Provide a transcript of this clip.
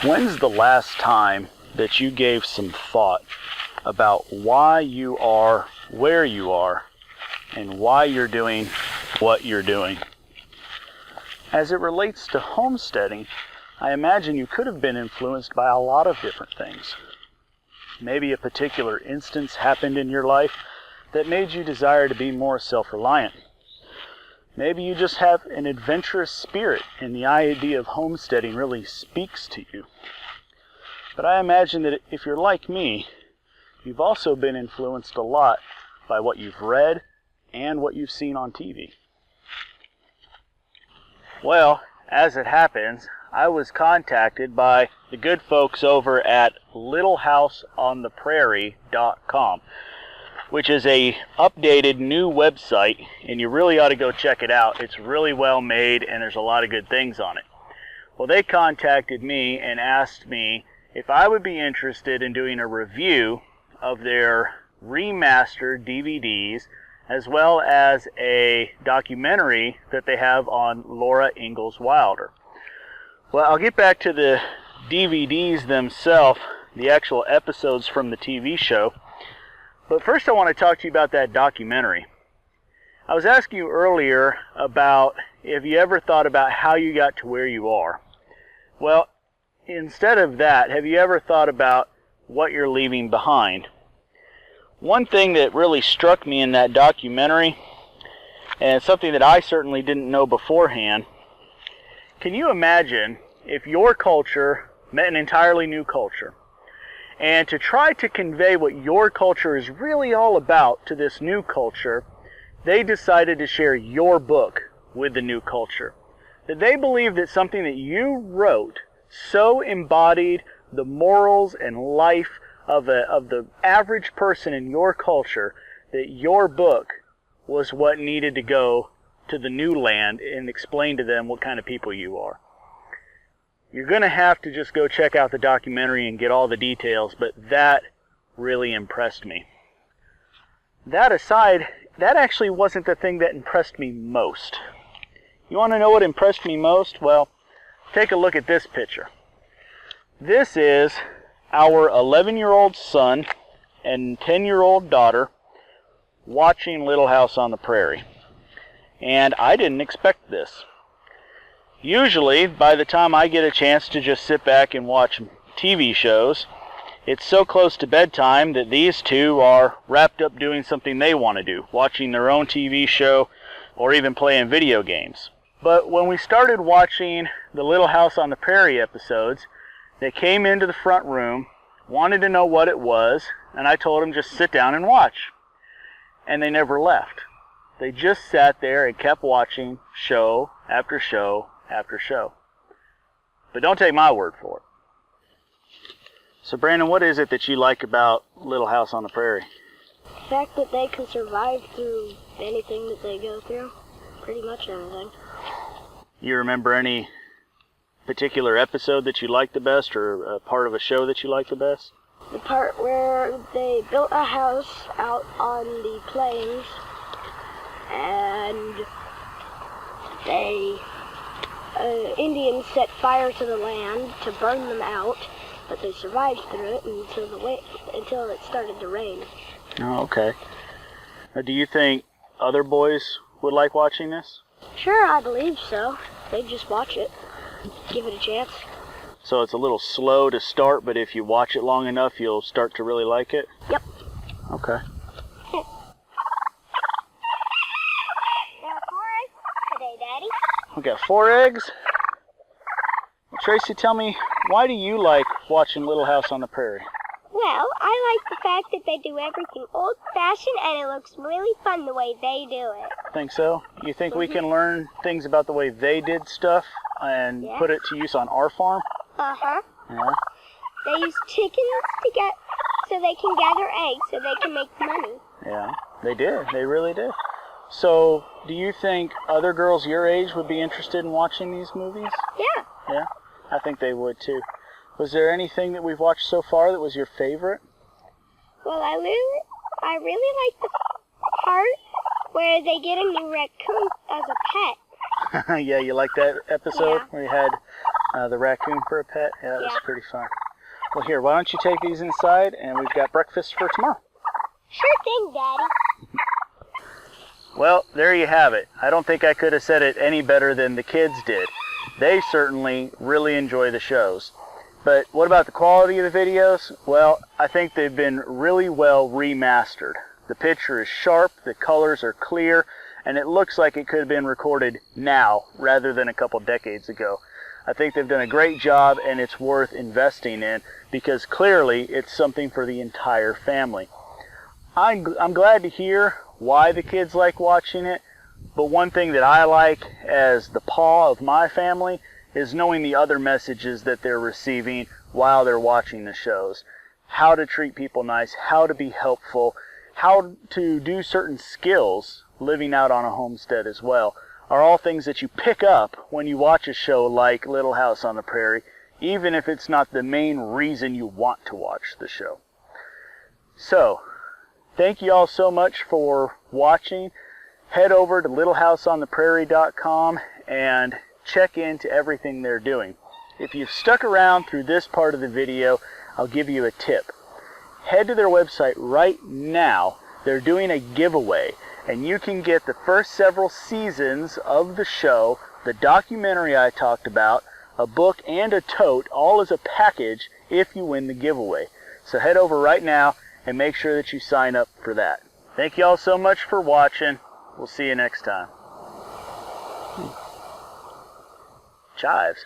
When's the last time that you gave some thought about why you are where you are and why you're doing what you're doing? As it relates to homesteading, I imagine you could have been influenced by a lot of different things. Maybe a particular instance happened in your life that made you desire to be more self-reliant. Maybe you just have an adventurous spirit and the idea of homesteading really speaks to you. But I imagine that if you're like me, you've also been influenced a lot by what you've read and what you've seen on TV. Well, as it happens, I was contacted by the good folks over at littlehouseontheprairie.com, which is a updated new website, and you really ought to go check it out. It's really well made and there's a lot of good things on it. Well, they contacted me and asked me if I would be interested in doing a review of their remastered DVDs as well as a documentary that they have on Laura Ingalls Wilder. Well, I'll get back to the DVDs themselves, the actual episodes from the TV show. But first I want to talk to you about that documentary. I was asking you earlier about if you ever thought about how you got to where you are. Well, instead of that, have you ever thought about what you're leaving behind? One thing that really struck me in that documentary, and something that I certainly didn't know beforehand, can you imagine if your culture met an entirely new culture? And to try to convey what your culture is really all about to this new culture, they decided to share your book with the new culture. That they believed that something that you wrote so embodied the morals and life of the average person in your culture that your book was what needed to go to the new land and explain to them what kind of people you are. You're going to have to just go check out the documentary and get all the details, but that really impressed me. That aside, that actually wasn't the thing that impressed me most. You want to know what impressed me most? Well, take a look at this picture. This is our 11-year-old son and 10-year-old daughter watching Little House on the Prairie. And I didn't expect this. Usually, by the time I get a chance to just sit back and watch TV shows, it's so close to bedtime that these two are wrapped up doing something they want to do, watching their own TV show or even playing video games. But when we started watching the Little House on the Prairie episodes, they came into the front room, wanted to know what it was, and I told them just sit down and watch. And they never left. They just sat there and kept watching show after show after show. But don't take my word for it. So Brandon, what is it that you like about Little House on the Prairie? The fact that they can survive through anything that they go through. Pretty much anything. You remember any particular episode that you liked the best, or a part of a show that you liked the best? The part where they built a house out on the plains and they Indians set fire to the land to burn them out, but they survived through it until it started to rain. Oh, okay. Do you think other boys would like watching this? Sure, I believe so. They'd just watch it. Give it a chance. So it's a little slow to start, but if you watch it long enough, you'll start to really like it? Yep. Okay. There are 4 eggs today, Daddy. We got 4 eggs. Well, Tracy, tell me, why do you like watching Little House on the Prairie? Well, I like the fact that they do everything old-fashioned, and it looks really fun the way they do it. Think so? You think we can learn things about the way they did stuff and put it to use on our farm? Uh-huh. Yeah. They use chickens to get so they can gather eggs so they can make money. Yeah, they did. They really did. So, do you think other girls your age would be interested in watching these movies? Yeah. Yeah? I think they would too. Was there anything that we've watched so far that was your favorite? Well, I really like the part where they get a new raccoon as a pet. Yeah, you like that episode Yeah. where you had The raccoon for a pet? Yeah, that's Yeah. pretty fun. Well, here, why don't you take these inside, and we've got breakfast for tomorrow. Sure thing, Daddy. Well, there you have it. I don't think I could have said it any better than the kids did. They certainly really enjoy the shows. But what about the quality of the videos? Well, I think they've been really well remastered. The picture is sharp, the colors are clear, and it looks like it could have been recorded now rather than a couple decades ago. I think they've done a great job, and it's worth investing in because clearly it's something for the entire family. I'm glad to hear why the kids like watching it, but one thing that I like as the paw of my family is knowing the other messages that they're receiving while they're watching the shows. How to treat people nice, how to be helpful, how to do certain skills living out on a homestead as well, are all things that you pick up when you watch a show like Little House on the Prairie, even if it's not the main reason you want to watch the show. So, thank you all so much for watching. Head over to littlehouseontheprairie.com and check into everything they're doing. If you've stuck around through this part of the video, I'll give you a tip. Head to their website right now. They're doing a giveaway, and you can get the first several seasons of the show, the documentary I talked about, a book, and a tote, all as a package if you win the giveaway. So head over right now and make sure that you sign up for that. Thank you all so much for watching. We'll see you next time. Chives.